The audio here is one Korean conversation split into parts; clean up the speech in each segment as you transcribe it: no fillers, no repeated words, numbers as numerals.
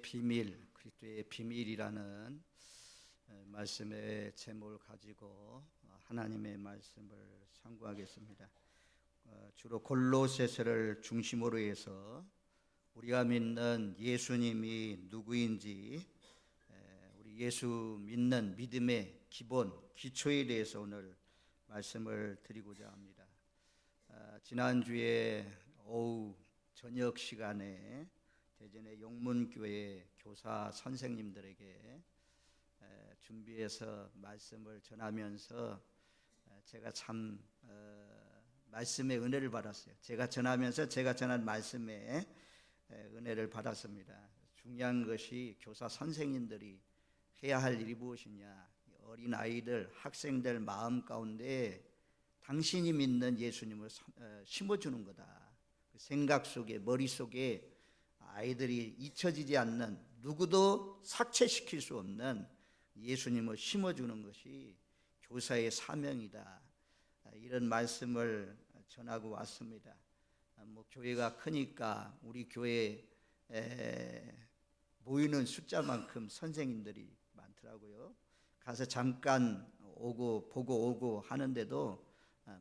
비밀, 그리스도의 비밀이라는 말씀의 제목을 가지고 하나님의 말씀을 상고하겠습니다. 주로 골로새서를 중심으로 해서 우리가 믿는 예수님이 누구인지, 우리 예수 믿는 믿음의 기본, 기초에 대해서 오늘 말씀을 드리고자 합니다. 지난주에 오후 저녁 시간에 대전의 용문교회 교사 선생님들에게 준비해서 말씀을 전하면서 제가 참 말씀의 은혜를 받았어요. 제가 전하면서 제가 전한 말씀에 은혜를 받았습니다. 중요한 것이 교사 선생님들이 해야 할 일이 무엇이냐, 어린 아이들, 학생들 마음 가운데 당신이 믿는 예수님을 심어주는 거다. 생각 속에, 머릿속에 아이들이 잊혀지지 않는, 누구도 삭제시킬 수 없는 예수님을 심어주는 것이 교사의 사명이다. 이런 말씀을 전하고 왔습니다. 교회가 크니까 우리 교회에 모이는 숫자만큼 선생님들이 많더라고요. 가서 잠깐 보고 오고 하는데도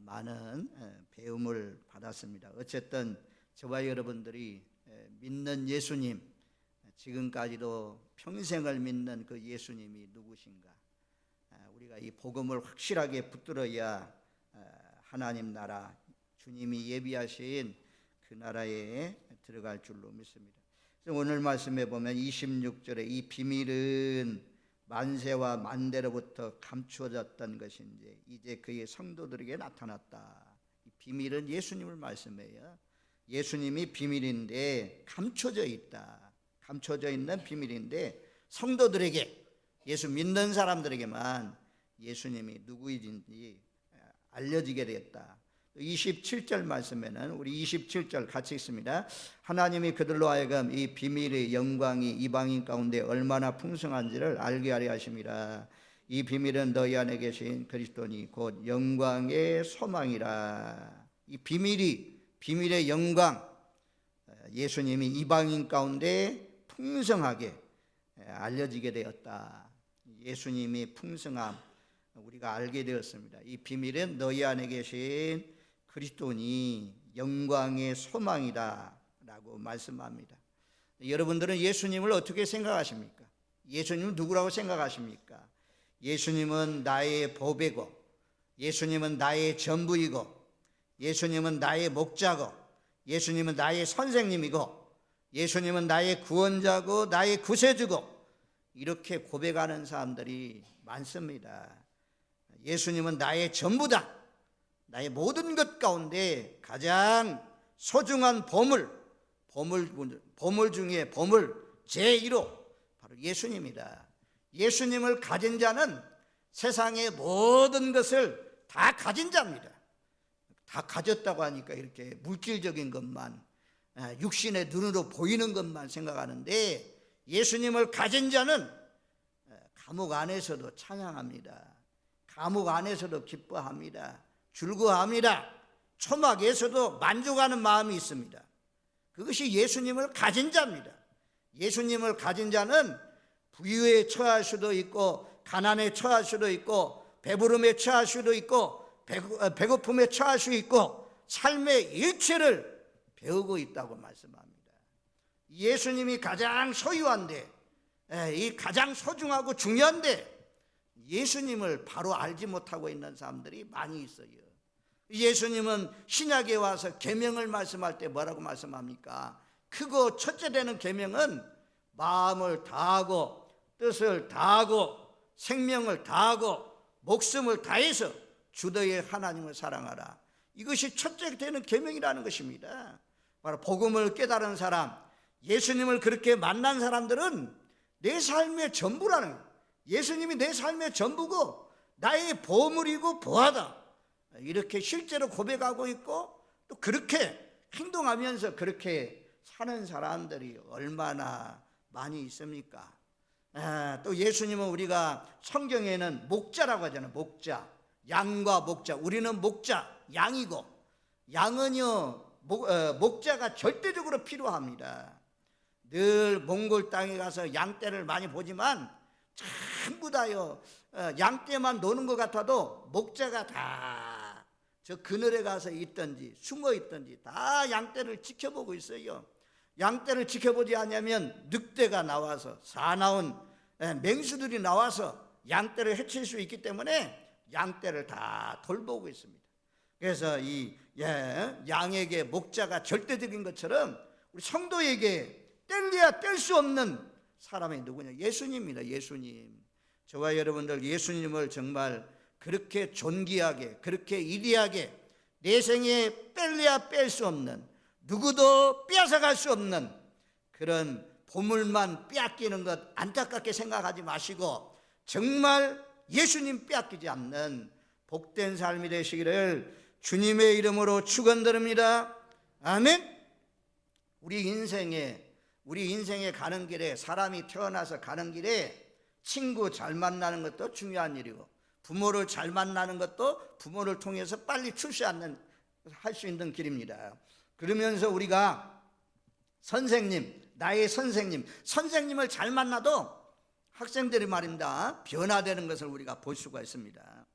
많은 배움을 받았습니다. 어쨌든 저와 여러분들이 믿는 예수님, 지금까지도 평생을 믿는 그 예수님이 누구신가, 우리가 이 복음을 확실하게 붙들어야 하나님 나라, 주님이 예비하신 그 나라에 들어갈 줄로 믿습니다. 오늘 말씀에 보면 26절에 이 비밀은 만세와 만대로부터 감추어졌던 것인지 이제 그의 성도들에게 나타났다. 이 비밀은 예수님을 말씀해요. 예수님이 비밀인데 감춰져 있다. 감춰져 있는 비밀인데 성도들에게, 예수 믿는 사람들에게만 예수님이 누구인지 알려지게 되었다. 27절 말씀에는 우리 27절 같이 읽습니다. 하나님이 그들로 하여금 이 비밀의 영광이 이방인 가운데 얼마나 풍성한지를 알게 하려 하심이라. 이 비밀은 너희 안에 계신 그리스도니 곧 영광의 소망이라. 이 비밀의 영광, 예수님이 이방인 가운데 풍성하게 알려지게 되었다. 예수님이 풍성함 우리가 알게 되었습니다. 이 비밀은 너희 안에 계신 그리스도니 영광의 소망이다 라고 말씀합니다. 여러분들은 예수님을 어떻게 생각하십니까? 예수님은 누구라고 생각하십니까? 예수님은 나의 보배고, 예수님은 나의 전부이고, 예수님은 나의 목자고, 예수님은 나의 선생님이고, 예수님은 나의 구원자고 나의 구세주고, 이렇게 고백하는 사람들이 많습니다. 예수님은 나의 전부다. 나의 모든 것 가운데 가장 소중한 보물 중에 보물 제1호 바로 예수님이다. 예수님을 가진 자는 세상의 모든 것을 다 가진 자입니다. 다 가졌다고 하니까 이렇게 물질적인 것만, 육신의 눈으로 보이는 것만 생각하는데, 예수님을 가진 자는 감옥 안에서도 찬양합니다. 감옥 안에서도 기뻐합니다. 즐거워합니다. 초막에서도 만족하는 마음이 있습니다. 그것이 예수님을 가진 자입니다. 예수님을 가진 자는 부유에 처할 수도 있고, 가난에 처할 수도 있고, 배부름에 처할 수도 있고, 배고픔에 처할 수 있고, 삶의 일체를 배우고 있다고 말씀합니다. 예수님이 가장 소유한데, 이 가장 소중하고 중요한데 예수님을 바로 알지 못하고 있는 사람들이 많이 있어요. 예수님은 신약에 와서 계명을 말씀할 때 뭐라고 말씀합니까? 크고 첫째 되는 계명은 마음을 다하고 뜻을 다하고 생명을 다하고 목숨을 다해서 주 너의 하나님을 사랑하라. 이것이 첫째 되는 계명이라는 것입니다. 바로 복음을 깨달은 사람, 예수님을 그렇게 만난 사람들은 내 삶의 전부라는 거예요. 예수님이 내 삶의 전부고 나의 보물이고 보화다. 이렇게 실제로 고백하고 있고 또 그렇게 행동하면서 그렇게 사는 사람들이 얼마나 많이 있습니까? 또 예수님은 우리가 성경에는 목자라고 하잖아요. 목자, 양과 목자. 우리는 목자, 양이고, 양은요 목자가 절대적으로 필요합니다. 늘 몽골 땅에 가서 양떼를 많이 보지만 전부 다요 양떼만 노는 것 같아도 목자가 다 저 그늘에 가서 있든지 숨어 있든지 다 양떼를 지켜보고 있어요. 양떼를 지켜보지 않으면 늑대가 나와서 사나운 맹수들이 나와서 양떼를 해칠 수 있기 때문에 양떼를 다 돌보고 있습니다. 그래서 이 양에게 목자가 절대적인 것처럼 우리 성도에게 뗄래야 뗄 수 없는 사람이 누구냐? 예수님입니다. 예수님. 저와 여러분들 예수님을 정말 그렇게 존귀하게, 그렇게 위대하게 내 생에 뺄래야 뺄 수 없는, 누구도 빼앗아갈 수 없는 그런 보물만 빼앗기는 것 안타깝게 생각하지 마시고 정말 예수님 빼앗기지 않는 복된 삶이 되시기를 주님의 이름으로 축원드립니다. 아멘. 우리 인생에 가는 길에, 사람이 태어나서 가는 길에 친구 잘 만나는 것도 중요한 일이고, 부모를 잘 만나는 것도 부모를 통해서 빨리 출세할 수 있는 길입니다. 그러면서 우리가 나의 선생님을 잘 만나도 학생들이 말입니다, 변화되는 것을 우리가 볼 수가 있습니다.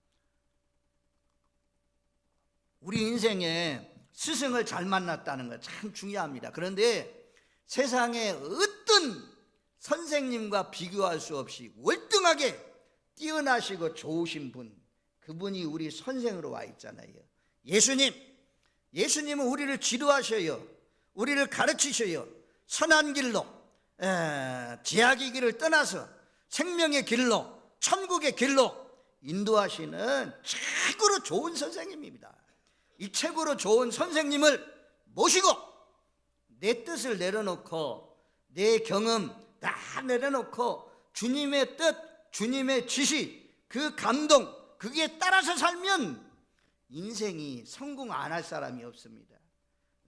우리 인생에 스승을 잘 만났다는 것 참 중요합니다. 그런데 세상에 어떤 선생님과 비교할 수 없이 월등하게 뛰어나시고 좋으신 분, 그분이 우리 선생으로 와 있잖아요. 예수님은 우리를 지도하셔요. 우리를 가르치셔요. 선한 길로, 제약의 길을 떠나서 생명의 길로, 천국의 길로 인도하시는 최고로 좋은 선생님입니다. 이 최고로 좋은 선생님을 모시고 내 뜻을 내려놓고 내 경험 다 내려놓고 주님의 뜻, 주님의 지시, 그 감동, 그게 따라서 살면 인생이 성공 안 할 사람이 없습니다.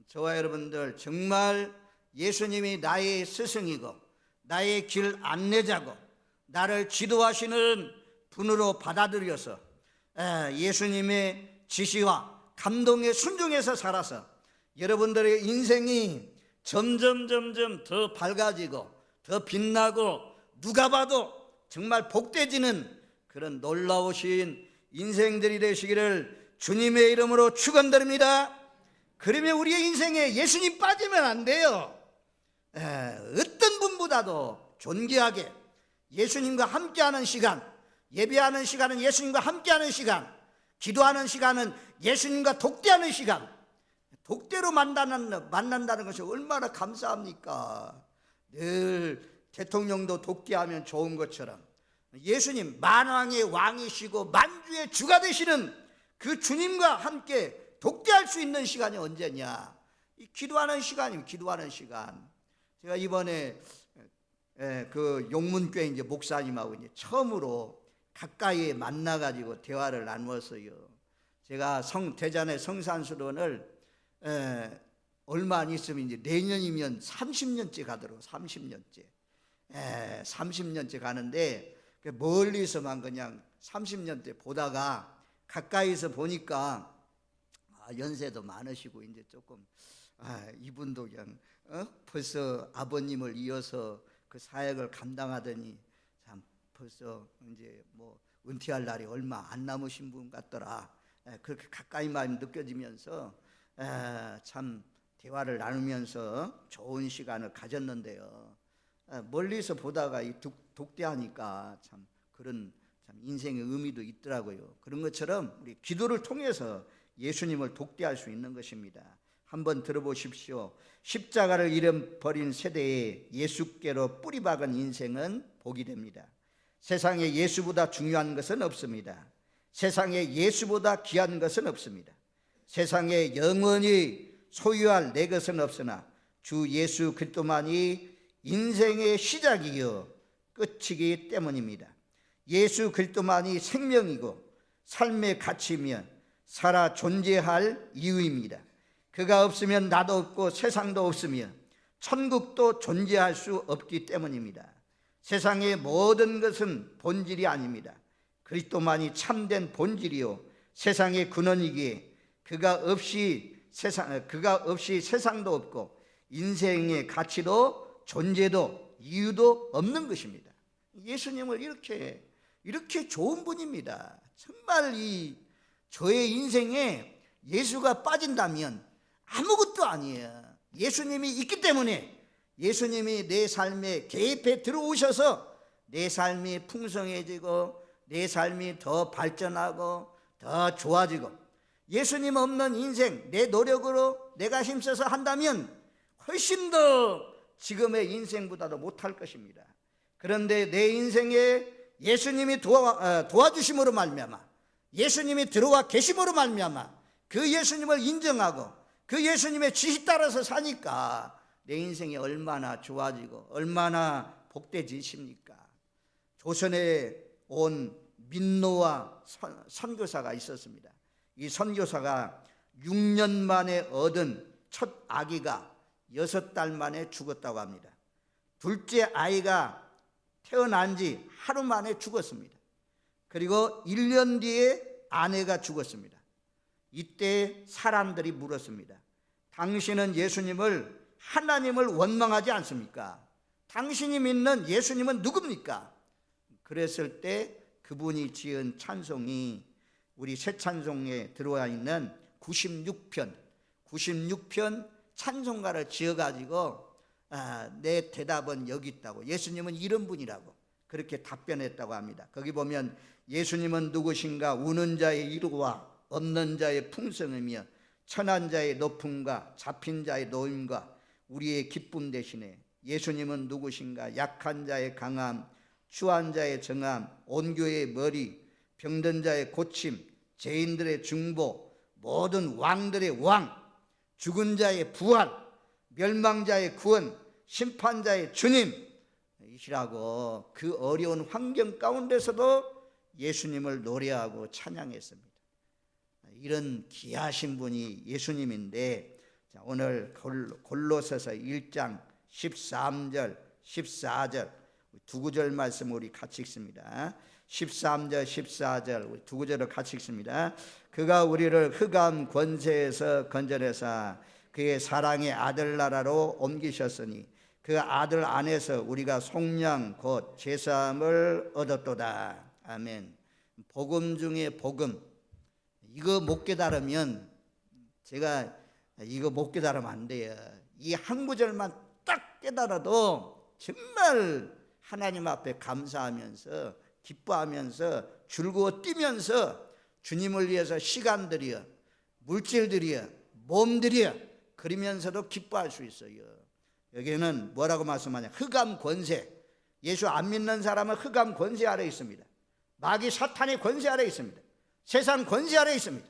저와 여러분들 정말 예수님이 나의 스승이고 나의 길 안내자고 나를 지도하시는 분으로 받아들여서 예수님의 지시와 감동에 순종해서 살아서 여러분들의 인생이 점점 더 밝아지고 더 빛나고 누가 봐도 정말 복되지는 그런 놀라우신 인생들이 되시기를 주님의 이름으로 축원드립니다. 그러면 우리의 인생에 예수님 빠지면 안 돼요. 어떤 분보다도 존귀하게 예수님과 함께하는 시간, 예배하는 시간은 예수님과 함께하는 시간, 기도하는 시간은 예수님과 독대하는 시간, 독대로 만난다는 것이 얼마나 감사합니까? 늘 대통령도 독대하면 좋은 것처럼 예수님 만왕의 왕이시고 만주의 주가 되시는 그 주님과 함께 독대할 수 있는 시간이 언제냐? 이 기도하는 시간입니다. 기도하는 시간. 제가 이번에 그 용문교회 이제 목사님하고 이제 처음으로 가까이 만나가지고 대화를 나누었어요. 제가 대전의 성산수련을 얼마 안 있으면 이제 내년이면 30년째 가도록 30년째. 30년째 가는데 멀리서만 그냥 30년째 보다가 가까이서 보니까 연세도 많으시고 이제 조금 이분도 그냥 벌써 아버님을 이어서 그 사역을 감당하더니 참 벌써 이제 뭐 은퇴할 날이 얼마 안 남으신 분 같더라. 그렇게 가까이만 느껴지면서 참 대화를 나누면서 좋은 시간을 가졌는데요. 멀리서 보다가 이 독대하니까 참 그런 참 인생의 의미도 있더라고요. 그런 것처럼 우리 기도를 통해서 예수님을 독대할 수 있는 것입니다. 한번 들어보십시오. 십자가를 잃어버린 세대에 예수께로 뿌리박은 인생은 복이 됩니다. 세상에 예수보다 중요한 것은 없습니다. 세상에 예수보다 귀한 것은 없습니다. 세상에 영원히 소유할 내 것은 없으나 주 예수 그리스도만이 인생의 시작이요 끝이기 때문입니다. 예수 그리스도만이 생명이고 삶의 가치며 살아 존재할 이유입니다. 그가 없으면 나도 없고 세상도 없으며 천국도 존재할 수 없기 때문입니다. 세상의 모든 것은 본질이 아닙니다. 그리스도만이 참된 본질이요 세상의 근원이기에 그가 없이 세상도 없고 인생의 가치도 존재도 이유도 없는 것입니다. 예수님을 이렇게 좋은 분입니다. 정말 저의 인생에 예수가 빠진다면 아무것도 아니에요. 예수님이 있기 때문에, 예수님이 내 삶에 개입해 들어오셔서 내 삶이 풍성해지고 내 삶이 더 발전하고 더 좋아지고, 예수님 없는 인생 내 노력으로 내가 힘써서 한다면 훨씬 더 지금의 인생보다도 못할 것입니다. 그런데 내 인생에 예수님이 도와주심으로 말미암아, 예수님이 들어와 계심으로 말미암아 그 예수님을 인정하고 그 예수님의 지시 따라서 사니까 내 인생이 얼마나 좋아지고 얼마나 복되지십니까? 조선에 온 민노아 선교사가 있었습니다. 이 선교사가 6년 만에 얻은 첫 아기가 6달 만에 죽었다고 합니다. 둘째 아이가 태어난 지 하루 만에 죽었습니다. 그리고 1년 뒤에 아내가 죽었습니다. 이때 사람들이 물었습니다. 당신은 예수님을, 하나님을 원망하지 않습니까? 당신이 믿는 예수님은 누굽니까? 그랬을 때 그분이 지은 찬송이 우리 새 찬송에 들어와 있는 96편 찬송가를 지어가지고 내 대답은 여기 있다고, 예수님은 이런 분이라고 그렇게 답변했다고 합니다. 거기 보면 예수님은 누구신가? 우는 자의 이루와 없는 자의 풍성이며 천한 자의 높음과 잡힌 자의 노임과 우리의 기쁨 대신에 예수님은 누구신가? 약한 자의 강함, 추한 자의 정함, 온교의 머리, 병든 자의 고침, 죄인들의 중보, 모든 왕들의 왕, 죽은 자의 부활, 멸망자의 구원, 심판자의 주님 이시라고 그 어려운 환경 가운데서도 예수님을 노래하고 찬양했습니다. 이런 귀하신 분이 예수님인데, 오늘 골로새서 1장 13절 14절 두 구절 말씀 우리 같이 읽습니다. 13절 14절 우리 두 구절을 같이 읽습니다. 그가 우리를 흑암 권세에서 건져내사 그의 사랑의 아들 나라로 옮기셨으니 그 아들 안에서 우리가 속량 곧 제사함을 얻었도다. 아멘. 복음 중에 복음, 이거 못 깨달으면, 제가 이거 못 깨달으면 안 돼요. 이 한 구절만 딱 깨달아도 정말 하나님 앞에 감사하면서 기뻐하면서 즐거워 뛰면서 주님을 위해서 시간들이여, 물질들이여, 몸들이여 그러면서도 기뻐할 수 있어요. 여기는 뭐라고 말씀하냐? 흑암 권세. 예수 안 믿는 사람은 흑암 권세 아래 있습니다. 마귀 사탄의 권세 아래 있습니다. 세상 권세 아래 있습니다.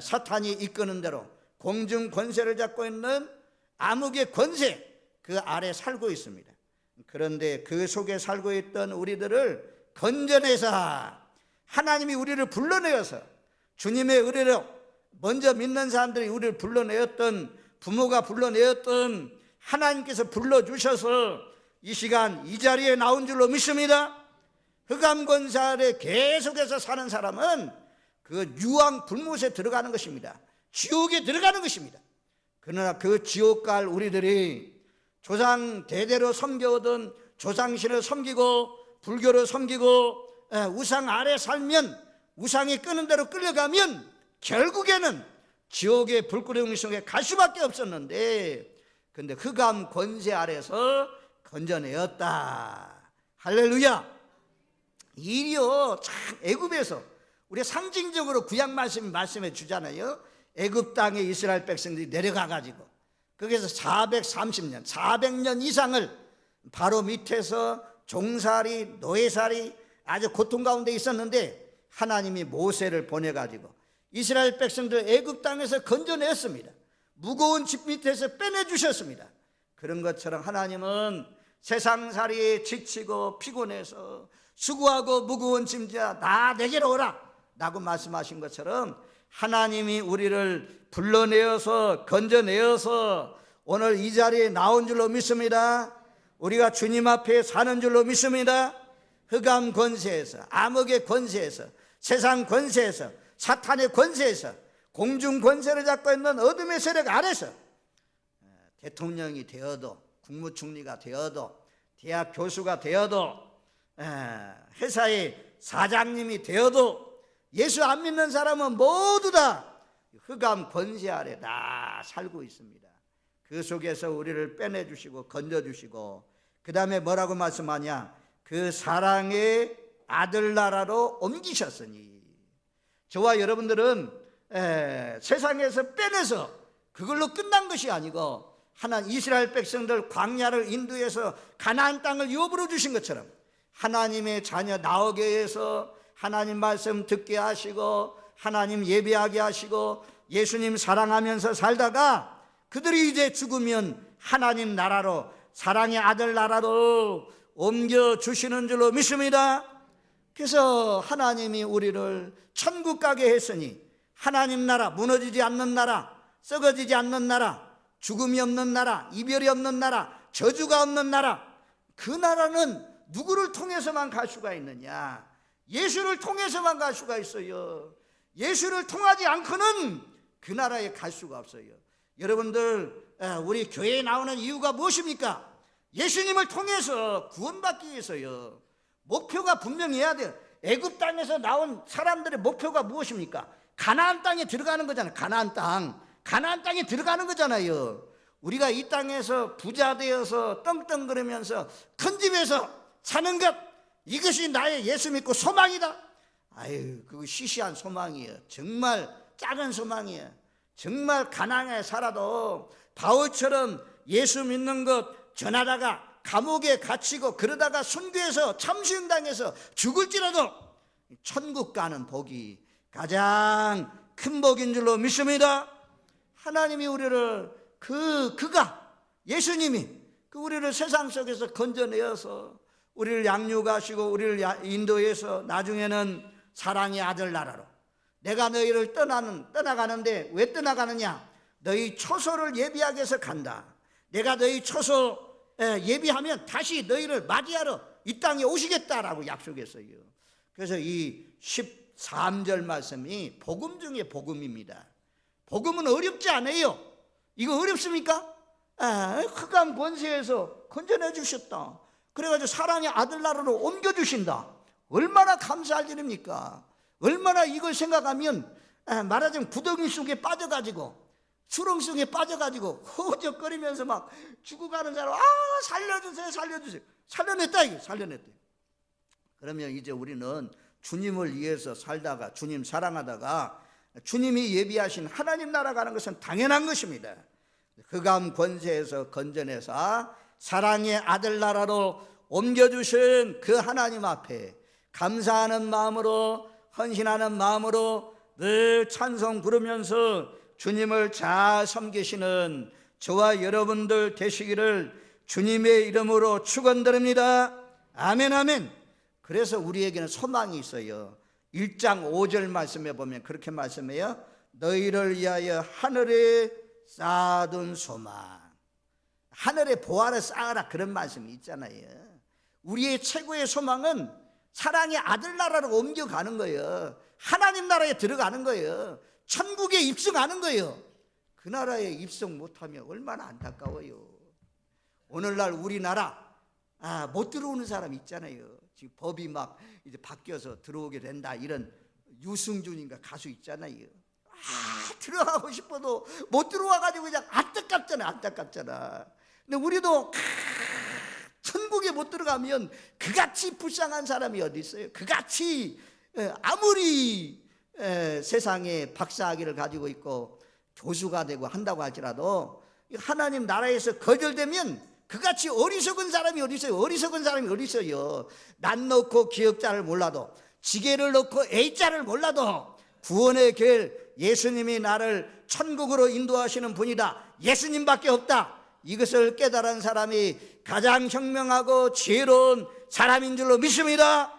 사탄이 이끄는 대로 공중 권세를 잡고 있는 암흑의 권세, 그 아래 살고 있습니다. 그런데 그 속에 살고 있던 우리들을 건져내서 하나님이 우리를 불러내어서, 주님의 의뢰로 먼저 믿는 사람들이 우리를 불러내었던, 부모가 불러내었던 하나님께서 불러주셔서 이 시간 이 자리에 나온 줄로 믿습니다. 흑암 권세 아래 계속해서 사는 사람은 그 유황 불못에 들어가는 것입니다. 지옥에 들어가는 것입니다. 그러나 그 지옥 갈 우리들이 조상 대대로 섬겨오던 조상신을 섬기고 불교를 섬기고 우상 아래 살면, 우상이 끄는 대로 끌려가면 결국에는 지옥의 불구덩이 속에 갈 수밖에 없었는데, 근데 흑암 권세 아래서 건져내었다. 할렐루야. 일이요, 참 애굽에서 우리 상징적으로 구약 말씀이 말씀해 주잖아요. 애굽 땅에 이스라엘 백성들이 내려가가지고 거기서 430년 400년 이상을 바로 밑에서 종살이 노예살이 아주 고통 가운데 있었는데, 하나님이 모세를 보내가지고 이스라엘 백성들 애굽 땅에서 건져냈습니다. 무거운 집 밑에서 빼내주셨습니다. 그런 것처럼 하나님은 세상살이에 지치고 피곤해서 수고하고 무거운 짐자 나 내게로 오라 라고 말씀하신 것처럼, 하나님이 우리를 불러내어서 건져내어서 오늘 이 자리에 나온 줄로 믿습니다. 우리가 주님 앞에 사는 줄로 믿습니다. 흑암 권세에서, 암흑의 권세에서, 세상 권세에서, 사탄의 권세에서, 공중 권세를 잡고 있는 어둠의 세력 아래서 대통령이 되어도 국무총리가 되어도, 대학 교수가 되어도, 회사의 사장님이 되어도 예수 안 믿는 사람은 모두 다 흑암 권세 아래 다 살고 있습니다. 그 속에서 우리를 빼내주시고 건져주시고, 그 다음에 뭐라고 말씀하냐? 그 사랑의 아들 나라로 옮기셨으니. 저와 여러분들은 세상에서 빼내서 그걸로 끝난 것이 아니고, 하나님 이스라엘 백성들 광야를 인도해서 가나안 땅을 유업으로 주신 것처럼 하나님의 자녀 나오게 해서 하나님 말씀 듣게 하시고, 하나님 예배하게 하시고, 예수님 사랑하면서 살다가 그들이 이제 죽으면 하나님 나라로, 사랑의 아들 나라로 옮겨주시는 줄로 믿습니다. 그래서 하나님이 우리를 천국 가게 했으니, 하나님 나라, 무너지지 않는 나라, 썩어지지 않는 나라, 죽음이 없는 나라, 이별이 없는 나라, 저주가 없는 나라, 그 나라는 누구를 통해서만 갈 수가 있느냐? 예수를 통해서만 갈 수가 있어요. 예수를 통하지 않고는 그 나라에 갈 수가 없어요. 여러분들, 우리 교회에 나오는 이유가 무엇입니까? 예수님을 통해서 구원받기 위해서요. 목표가 분명해야 돼요. 애굽 땅에서 나온 사람들의 목표가 무엇입니까? 가나안 땅에 들어가는 거잖아요. 가나안 땅에 들어가는 거잖아요. 우리가 이 땅에서 부자 되어서 떵떵거리면서 큰 집에서 사는 것, 이것이 나의 예수 믿고 소망이다. 아유, 그거 시시한 소망이에요. 정말 작은 소망이에요. 정말 가난하게 살아도 바울처럼 예수 믿는 것 전하다가 감옥에 갇히고 그러다가 순교해서 참수형당해서 죽을지라도 천국 가는 복이 가장 큰 복인 줄로 믿습니다. 하나님이 우리를 그가 예수님이 우리를 세상 속에서 건져내어서 우리를 양육하시고 우리를 인도해서 나중에는 사랑의 아들 나라로, 내가 너희를 떠나가는데 왜 떠나가느냐? 너희 초소를 예비하기 위해서 간다. 내가 너희 초소 예비하면 다시 너희를 맞이하러 이 땅에 오시겠다라고 약속했어요. 그래서 이 13절 말씀이 복음 중에 복음입니다. 복음은 어렵지 않아요. 이거 어렵습니까? 흑암 권세에서 건져내 주셨다. 그래가지고 사랑의 아들 나라로 옮겨주신다. 얼마나 감사할 일입니까? 얼마나 이걸 생각하면 말하자면 구덩이 속에 빠져가지고 수렁 속에 빠져가지고 허우적거리면서 막 죽어가는 사람, 살려주세요, 살려주세요. 살려냈다, 이게 살려냈다. 그러면 이제 우리는 주님을 위해서 살다가, 주님 사랑하다가 주님이 예비하신 하나님 나라 가는 것은 당연한 것입니다. 흑암 권세에서 건져내서 사랑의 아들 나라로 옮겨주신 그 하나님 앞에 감사하는 마음으로, 헌신하는 마음으로 늘 찬송 부르면서 주님을 잘 섬기시는 저와 여러분들 되시기를 주님의 이름으로 축원드립니다. 아멘, 아멘. 그래서 우리에게는 소망이 있어요. 1장 5절 말씀에 보면 그렇게 말씀해요. 너희를 위하여 하늘에 쌓아둔 소망, 하늘에 보화를 쌓아라, 그런 말씀이 있잖아요. 우리의 최고의 소망은 사랑의 아들 나라로 옮겨가는 거예요. 하나님 나라에 들어가는 거예요. 천국에 입성하는 거예요. 그 나라에 입성 못하면 얼마나 안타까워요. 오늘날 우리나라 못 들어오는 사람 있잖아요. 지금 법이 막 이제 바뀌어서 들어오게 된다, 이런 유승준인가 가수 있잖아요. 들어가고 싶어도 못 들어와가지고 그냥 안타깝잖아. 근데 우리도 천국에 못 들어가면 그같이 불쌍한 사람이 어디 있어요? 그같이 아무리 세상에 박사학위를 가지고 있고 교수가 되고 한다고 할지라도 하나님 나라에서 거절되면 그같이 어리석은 사람이 어디 있어요? 어리석은 사람이 어디 있어요? 난 넣고 기억자를 몰라도, 지게를 넣고 A자를 몰라도 구원의 길, 예수님이 나를 천국으로 인도하시는 분이다, 예수님밖에 없다, 이것을 깨달은 사람이 가장 현명하고 지혜로운 사람인 줄로 믿습니다.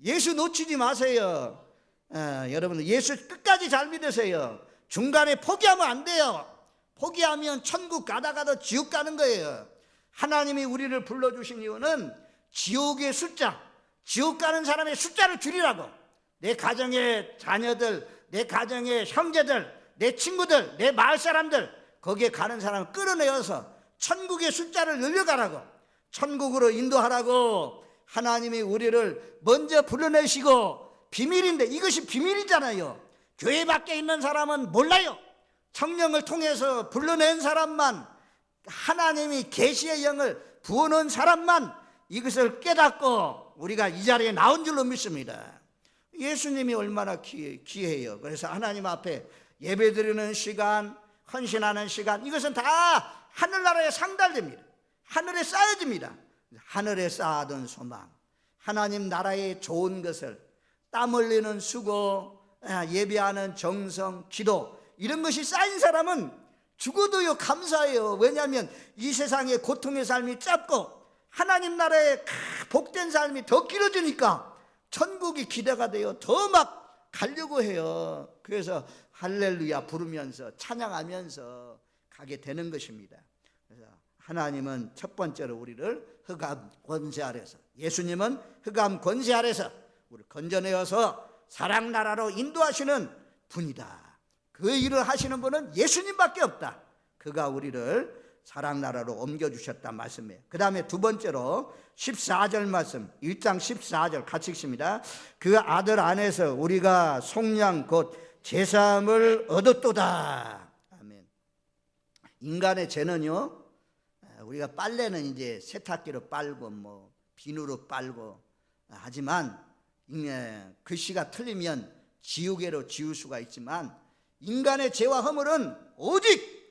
예수 놓치지 마세요. 여러분들 예수 끝까지 잘 믿으세요. 중간에 포기하면 안 돼요. 포기하면 천국 가다가도 지옥 가는 거예요. 하나님이 우리를 불러주신 이유는 지옥의 숫자, 지옥 가는 사람의 숫자를 줄이라고. 내 가정의 자녀들, 내 가정의 형제들, 내 친구들, 내 마을 사람들, 거기에 가는 사람을 끌어내어서 천국의 숫자를 늘려가라고, 천국으로 인도하라고 하나님이 우리를 먼저 불러내시고, 비밀인데 이것이 비밀이잖아요. 교회 밖에 있는 사람은 몰라요. 성령을 통해서 불러낸 사람만, 하나님이 계시의 영을 부어놓은 사람만 이것을 깨닫고 우리가 이 자리에 나온 줄로 믿습니다. 예수님이 얼마나 귀해요. 그래서 하나님 앞에 예배드리는 시간, 헌신하는 시간, 이것은 다 하늘나라에 상달됩니다. 하늘에 쌓여집니다. 하늘에 쌓아둔 소망, 하나님 나라의 좋은 것을, 땀 흘리는 수고, 예배하는 정성, 기도, 이런 것이 쌓인 사람은 죽어도요 감사해요. 왜냐하면 이 세상의 고통의 삶이 짧고 하나님 나라의 복된 삶이 더 길어지니까 천국이 기대가 돼요. 더 막 가려고 해요. 그래서 할렐루야 부르면서 찬양하면서 가게 되는 것입니다. 그래서 하나님은 첫 번째로 우리를 흑암 권세 아래서, 예수님은 흑암 권세 아래서 우리를 건져내어서 사랑 나라로 인도하시는 분이다. 그 일을 하시는 분은 예수님밖에 없다. 그가 우리를 사랑 나라로 옮겨주셨다 말씀이에요. 그 다음에 두 번째로 14절 말씀, 1장 14절 같이 읽습니다. 그 아들 안에서 우리가 속량 곧 제사함을 얻었도다. 아멘. 인간의 죄는요, 우리가 빨래는 이제 세탁기로 빨고 뭐 비누로 빨고 하지만 글씨가 틀리면 지우개로 지울 수가 있지만 인간의 죄와 허물은 오직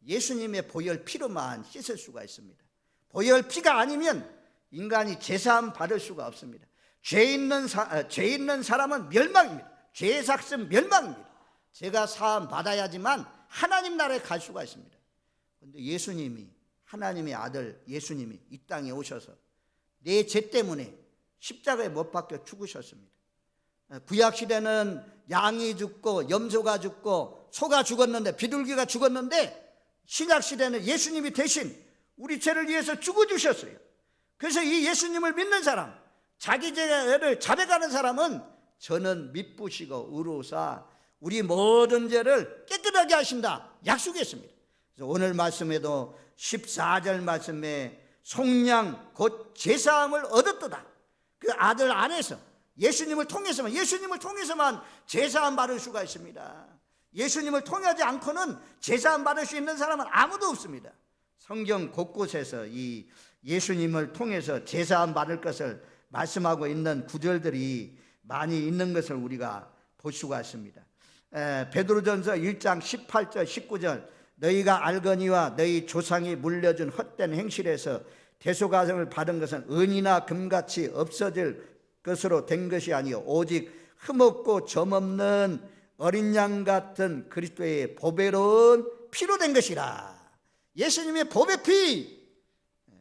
예수님의 보혈 피로만 씻을 수가 있습니다. 보혈 피가 아니면 인간이 제사함 받을 수가 없습니다. 죄 있는 사람은 멸망입니다. 죄의 삭은 멸망입니다. 죄가 사함 받아야지만 하나님 나라에 갈 수가 있습니다. 그런데 예수님이, 하나님의 아들 예수님이 이 땅에 오셔서 내 죄 때문에 십자가에 못 박혀 죽으셨습니다. 구약시대는 양이 죽고 염소가 죽고 소가 죽었는데, 비둘기가 죽었는데, 신약시대는 예수님이 대신 우리 죄를 위해서 죽어주셨어요. 그래서 이 예수님을 믿는 사람, 자기 죄를 자백하는 사람은 저는 미쁘시고 의로우사 우리 모든 죄를 깨끗하게 하신다 약속했습니다. 그래서 오늘 말씀에도 14절 말씀에 속량 곧 제사함을 얻었도다. 그 아들 안에서 예수님을 통해서만 제사함 받을 수가 있습니다. 예수님을 통하지 않고는 제사함 받을 수 있는 사람은 아무도 없습니다. 성경 곳곳에서 이 예수님을 통해서 제사함 받을 것을 말씀하고 있는 구절들이 많이 있는 것을 우리가 볼 수가 있습니다. 베드로전서 1장 18절 19절 너희가 알거니와 너희 조상이 물려준 헛된 행실에서 대속하심을 받은 것은 은이나 금같이 없어질 것으로 된 것이 아니요 오직 흠없고 점없는 어린 양 같은 그리스도의 보배로운 피로 된 것이라. 예수님의 보배 피,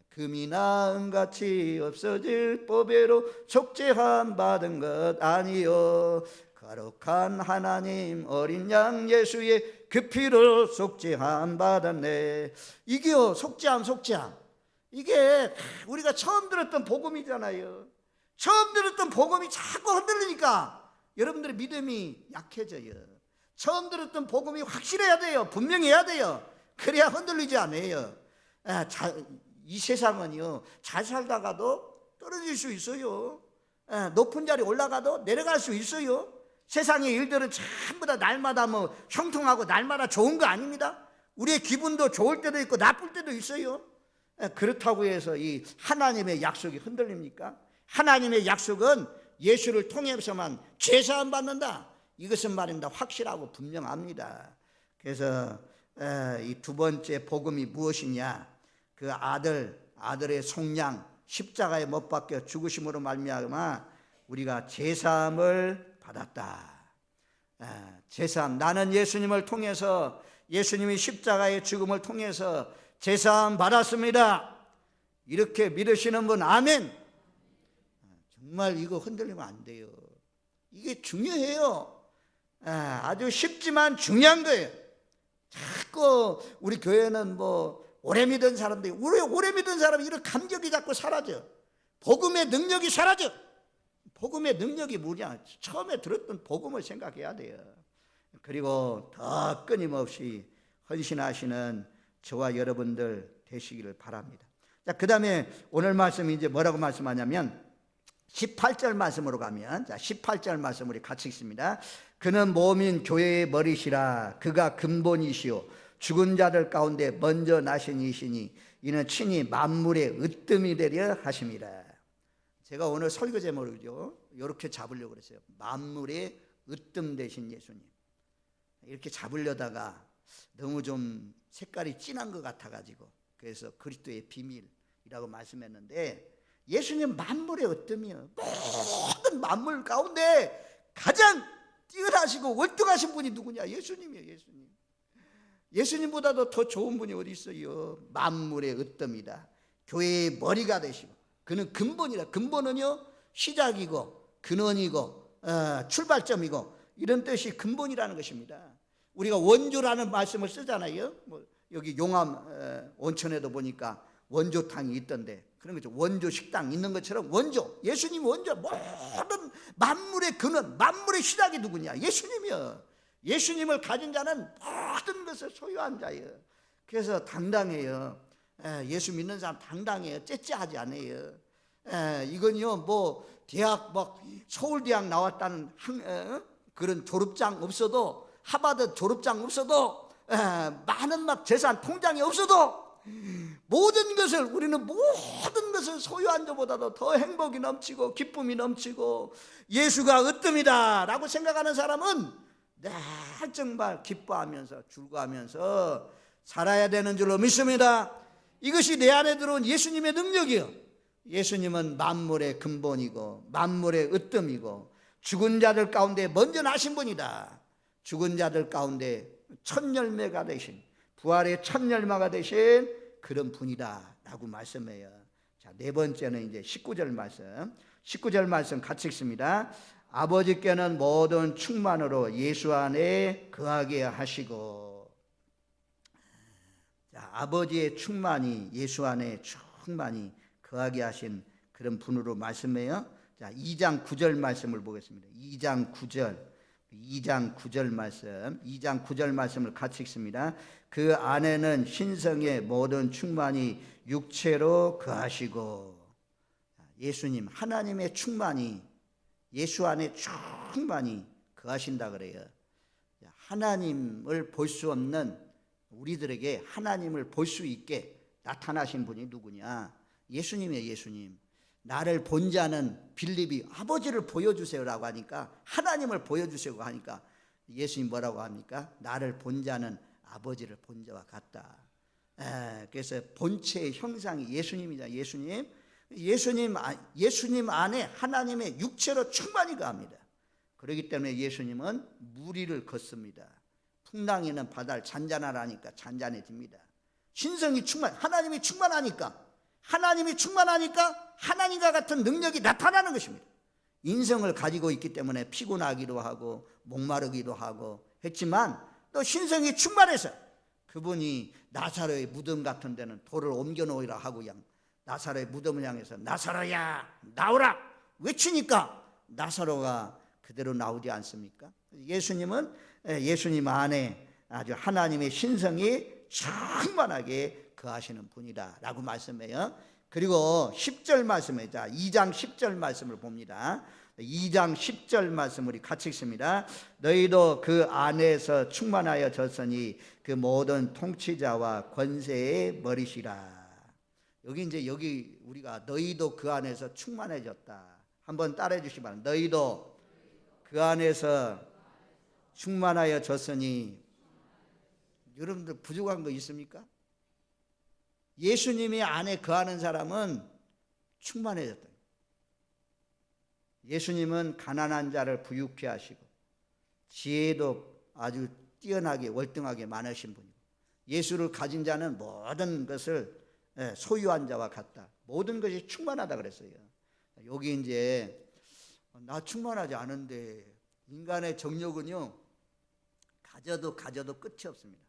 금이나 은같이 없어질 보배로 속죄함 받은 것 아니요 거룩한 하나님 어린 양 예수의 그 피로 속죄함 받았네. 이게요 속죄함. 이게 우리가 처음 들었던 복음이잖아요. 처음 들었던 복음이 자꾸 흔들리니까 여러분들의 믿음이 약해져요. 처음 들었던 복음이 확실해야 돼요. 분명해야 돼요. 그래야 흔들리지 않아요. 이 세상은요 잘 살다가도 떨어질 수 있어요. 높은 자리 올라가도 내려갈 수 있어요. 세상의 일들은 전부 다 날마다 뭐 형통하고 날마다 좋은 거 아닙니다. 우리의 기분도 좋을 때도 있고 나쁠 때도 있어요. 그렇다고 해서 이 하나님의 약속이 흔들립니까? 하나님의 약속은 예수를 통해서만 제사함 받는다. 이것은 말입니다. 확실하고 분명합니다. 그래서 이 두 번째 복음이 무엇이냐? 그 아들의 속량 십자가에 못 박혀 죽으심으로 말미암아 우리가 제사함을 받았다. 제사함, 나는 예수님을 통해서, 예수님이 십자가의 죽음을 통해서 제사함 받았습니다. 이렇게 믿으시는 분 아멘. 정말 이거 흔들리면 안 돼요. 이게 중요해요. 아주 쉽지만 중요한 거예요. 자꾸 우리 교회는 뭐 오래 믿은 사람들이, 오래 믿은 사람이 이런 감격이 자꾸 사라져. 복음의 능력이 사라져. 복음의 능력이 뭐냐? 처음에 들었던 복음을 생각해야 돼요. 그리고 더 끊임없이 헌신하시는 저와 여러분들 되시기를 바랍니다. 자, 그 다음에 오늘 말씀이 이제 뭐라고 말씀하냐면 18절 말씀으로 가면, 자, 18절 말씀 우리 같이 읽습니다. 그는 몸인 교회의 머리시라. 그가 근본이시오 죽은 자들 가운데 먼저 나신 이시니 이는 친히 만물의 으뜸이 되려 하심이라. 제가 오늘 설교 제목을요 이렇게 잡으려고 그랬어요. 만물의 으뜸 되신 예수님. 이렇게 잡으려다가 너무 좀 색깔이 진한 것 같아가지고 그래서 그리스도의 비밀이라고 말씀했는데, 예수님 만물의 으뜸이요. 모든 만물 가운데 가장 뛰어나시고 월등하신 분이 누구냐? 예수님이에요. 예수님. 예수님보다도 더 좋은 분이 어디 있어요? 만물의 으뜸이다. 교회의 머리가 되시고 그는 근본이라. 근본은요 시작이고 근원이고 출발점이고 이런 뜻이 근본이라는 것입니다. 우리가 원조라는 말씀을 쓰잖아요. 뭐 여기 용암 온천에도 보니까 원조탕이 있던데 그런 거죠. 원조 식당 있는 것처럼 원조, 예수님 원조. 모든 만물의 근원, 만물의 시작이 누구냐? 예수님이요. 예수님을 가진 자는 모든 것을 소유한 자예요. 그래서 당당해요. 예수 믿는 사람 당당해요. 째째하지 않아요. 이건요 뭐 대학 막 서울대학 나왔다는 그런 졸업장 없어도, 하버드 졸업장 없어도, 많은 막 재산 통장이 없어도 모든 것을, 우리는 모든 것을 소유한 자보다도 더 행복이 넘치고 기쁨이 넘치고 예수가 으뜸이다 라고 생각하는 사람은 늘 정말 기뻐하면서 즐거워하면서 살아야 되는 줄로 믿습니다. 이것이 내 안에 들어온 예수님의 능력이요. 예수님은 만물의 근본이고 만물의 으뜸이고 죽은 자들 가운데 먼저 나신 분이다. 죽은 자들 가운데 첫 열매가 되신, 부활의 첫 열매가 되신 그런 분이다 라고 말씀해요. 자, 네 번째는 이제 19절 말씀. 19절 말씀 같이 읽습니다. 아버지께는 모든 충만으로 예수 안에 거하게 하시고. 자, 아버지의 충만이 예수 안에 충만히 거하게 하신 그런 분으로 말씀해요. 자, 2장 9절 말씀을 보겠습니다. 2장 9절 말씀, 2장 9절 말씀을 같이 읽습니다. 그 안에는 신성의 모든 충만이 육체로 거하시고. 예수님, 하나님의 충만이 예수 안에 충만히 거하신다 그래요. 하나님을 볼 수 없는 우리들에게 하나님을 볼 수 있게 나타나신 분이 누구냐? 예수님이에요. 예수님. 나를 본 자는 빌립이 아버지를 보여주세요라고 하니까, 하나님을 보여주세요 하니까 예수님 뭐라고 합니까? 나를 본 자는 아버지를 본 자와 같다. 그래서 본체의 형상이 예수님이다. 예수님 안에 하나님의 육체로 충만히 거합니다. 그렇기 때문에 예수님은 무리를 걷습니다. 풍랑이는 바다를 잔잔하라니까 잔잔해집니다. 신성이 하나님이 충만하니까 하나님과 같은 능력이 나타나는 것입니다. 인성을 가지고 있기 때문에 피곤하기도 하고 목마르기도 하고 했지만 또 신성이 충만해서 그분이 나사로의 무덤 같은 데는 돌을 옮겨 놓으라 하고 나사로의 무덤을 향해서 나사로야 나오라 외치니까 나사로가 그대로 나오지 않습니까? 예수님은 예수님 안에 아주 하나님의 신성이 충만하게 거하시는 분이다 라고 말씀해요. 그리고 10절 말씀에, 자 2장 10절 말씀을 봅니다. 2장 10절 말씀 우리 같이 읽습니다. 너희도 그 안에서 충만하여 졌으니 그 모든 통치자와 권세의 머리시라. 여기 우리가 너희도 그 안에서 충만해졌다. 한번 따라해 주시기 바랍니다. 너희도 그 안에서 충만하여 졌으니. 여러분들 부족한 거 있습니까? 예수님이 안에 거하는 사람은 충만해졌다. 예수님은 가난한 자를 부유케 하시고 지혜도 아주 뛰어나게 월등하게 많으신 분이고, 예수를 가진 자는 모든 것을 소유한 자와 같다. 모든 것이 충만하다 그랬어요. 여기 이제 나 충만하지 않은데, 인간의 정욕은요 가져도 끝이 없습니다.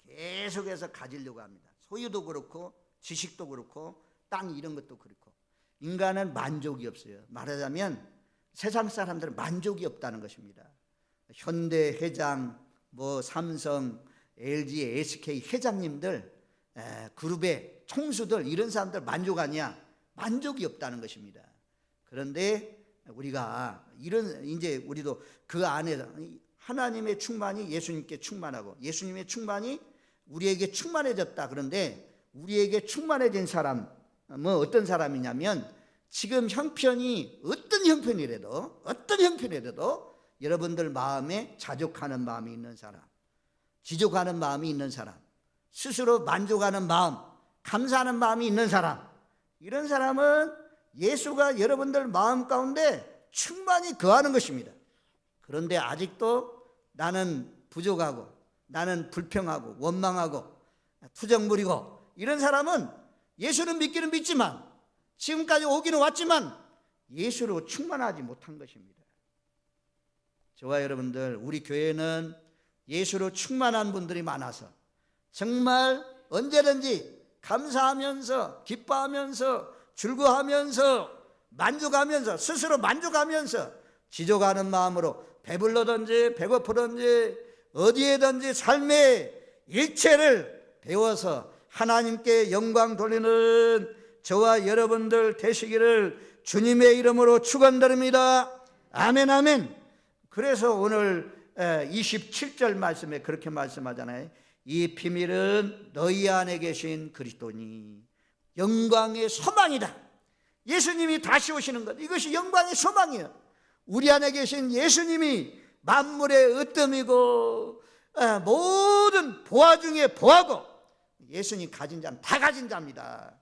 계속해서 가지려고 합니다. 소유도 그렇고 지식도 그렇고 땅 이런 것도 그렇고. 인간은 만족이 없어요. 말하자면 세상 사람들은 만족이 없다는 것입니다. 현대 회장, 삼성, LG, SK 회장님들 그룹의 총수들 이런 사람들 만족하냐? 만족이 없다는 것입니다. 그런데 우리가 이제 우리도 그 안에 하나님의 충만이 예수님께 충만하고 예수님의 충만이 우리에게 충만해졌다. 그런데 우리에게 충만해진 사람은 어떤 사람이냐면 지금 형편이 어떤 형편이라도 여러분들 마음에 자족하는 마음이 있는 사람, 지족하는 마음이 있는 사람, 스스로 만족하는 마음, 감사하는 마음이 있는 사람, 이런 사람은 예수가 여러분들 마음 가운데 충만히 거하는 것입니다. 그런데 아직도 나는 부족하고 나는 불평하고 원망하고 투정부리고 이런 사람은 예수는 믿기는 믿지만 지금까지 오기는 왔지만 예수로 충만하지 못한 것입니다. 저와 여러분들, 우리 교회는 예수로 충만한 분들이 많아서 정말 언제든지 감사하면서 기뻐하면서 즐거워하면서 만족하면서 스스로 만족하면서 지족하는 마음으로 배불러든지 배고프든지 어디에든지 삶의 일체를 배워서 하나님께 영광 돌리는 저와 여러분들 되시기를 주님의 이름으로 축원드립니다. 아멘, 아멘. 그래서 오늘 27절 말씀에 그렇게 말씀하잖아요. 이 비밀은 너희 안에 계신 그리스도니 영광의 소망이다. 예수님이 다시 오시는 것, 이것이 영광의 소망이에요. 우리 안에 계신 예수님이 만물의 으뜸이고 모든 보화 중에 보화고 예수님 가진 자는 다 가진 자입니다.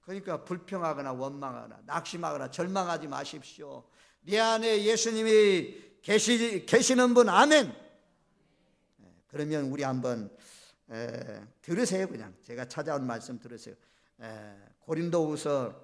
그러니까 불평하거나 원망하거나 낙심하거나 절망하지 마십시오. 내 안에 예수님이 계시는 분, 아멘. 그러면 우리 한번 들으세요. 그냥 제가 찾아온 말씀 들으세요. 고린도후서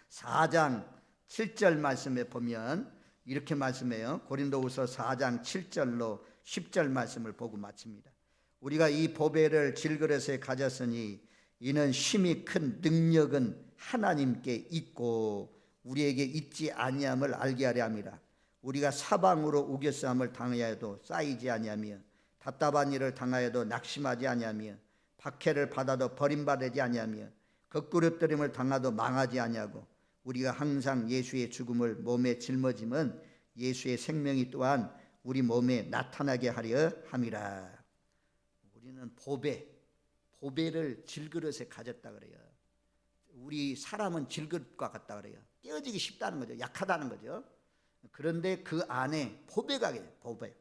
4장 7절 말씀에 보면 이렇게 말씀해요. 고린도후서 4장 7절로 10절 말씀을 보고 마칩니다. 우리가 이 보배를 질그릇에 가졌으니 이는 심히 큰 능력은 하나님께 있고 우리에게 있지 아니함을 알게 하려 함이라. 우리가 사방으로 우겨싸움을 당하여도 쌓이지 아니하며 답답한 일을 당하여도 낙심하지 아니하며 박해를 받아도 버림받지 아니하며 거꾸러뜨림을 당하도 망하지 아니하고 우리가 항상 예수의 죽음을 몸에 짊어짐은 예수의 생명이 또한 우리 몸에 나타나게 하려 함이라. 우리는 보배를 질그릇에 가졌다 그래요. 우리 사람은 질그릇과 같다 그래요. 깨어지기 쉽다는 거죠. 약하다는 거죠. 그런데 그 안에 보배가 계세요.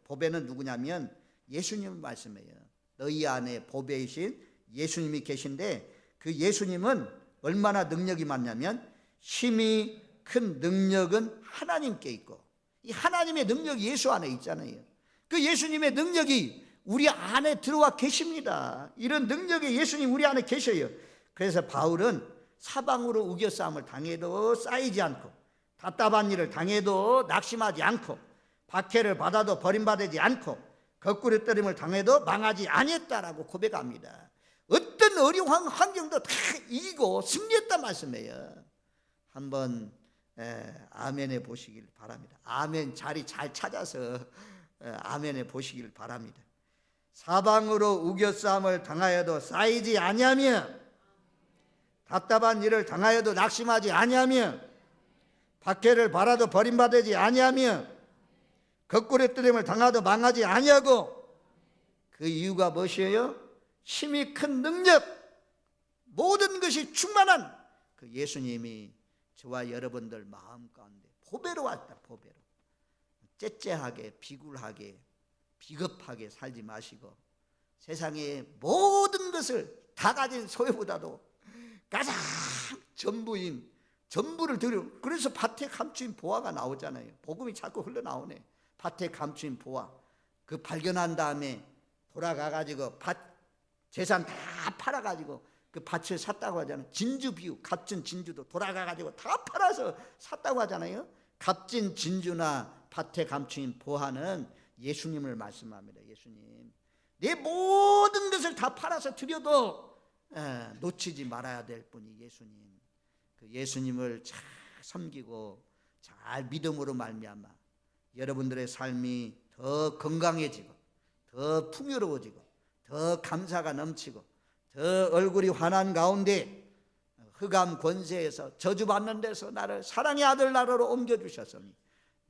보배는 누구냐면 예수님 말씀이에요. 너희 안에 보배이신 예수님이 계신데 그 예수님은 얼마나 능력이 많냐면 힘이 큰 능력은 하나님께 있고 이 하나님의 능력이 예수 안에 있잖아요. 그 예수님의 능력이 우리 안에 들어와 계십니다. 이런 능력의 예수님 우리 안에 계셔요. 그래서 바울은 사방으로 우겨싸움을 당해도 쌓이지 않고 답답한 일을 당해도 낙심하지 않고 박해를 받아도 버림받지 않고 거꾸러뜨림을 당해도 망하지 아니했다라고 고백합니다. 어떤 어려운 환경도 다 이기고 승리했다 말씀이에요. 한번 아멘해 보시길 바랍니다. 아멘 자리 잘 찾아서 아멘해 보시길 바랍니다. 사방으로 우겨싸움을 당하여도 쌓이지 아니하며 답답한 일을 당하여도 낙심하지 아니하며 박해를 받아도 버림받지 아니하며 거꾸러뜨림을 당하도 망하지 아니하고 그 이유가 무엇이에요? 힘이 큰 능력, 모든 것이 충만한 그 예수님이 저와 여러분들 마음 가운데 보배로 왔다. 보배로. 째째하게 비굴하게 비겁하게 살지 마시고 세상의 모든 것을 다 가진 소유보다도 가장 전부를 드려. 그래서 밭에 감추인 보화가 나오잖아요. 복음이 자꾸 흘러나오네. 밭에 감추인 보화. 그 발견한 다음에 돌아가가지고 재산 다 팔아가지고 그 밭을 샀다고 하잖아요. 진주 비유, 값진 진주도 돌아가가지고 다 팔아서 샀다고 하잖아요. 값진 진주나 밭에 감추인 보화는 예수님을 말씀합니다. 예수님. 내 모든 것을 다 팔아서 드려도 놓치지 말아야 될 분이 예수님. 그 예수님을 잘 섬기고 잘 믿음으로 말미암아 여러분들의 삶이 더 건강해지고 더 풍요로워지고 더 감사가 넘치고 더 얼굴이 환한 가운데 흑암 권세에서 저주받는 데서 나를 사랑의 아들 나라로 옮겨주셨으니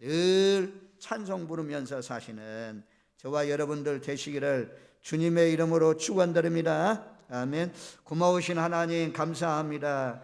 늘 찬송 부르면서 사시는 저와 여러분들 되시기를 주님의 이름으로 축원드립니다. 아멘. 고마우신 하나님 감사합니다.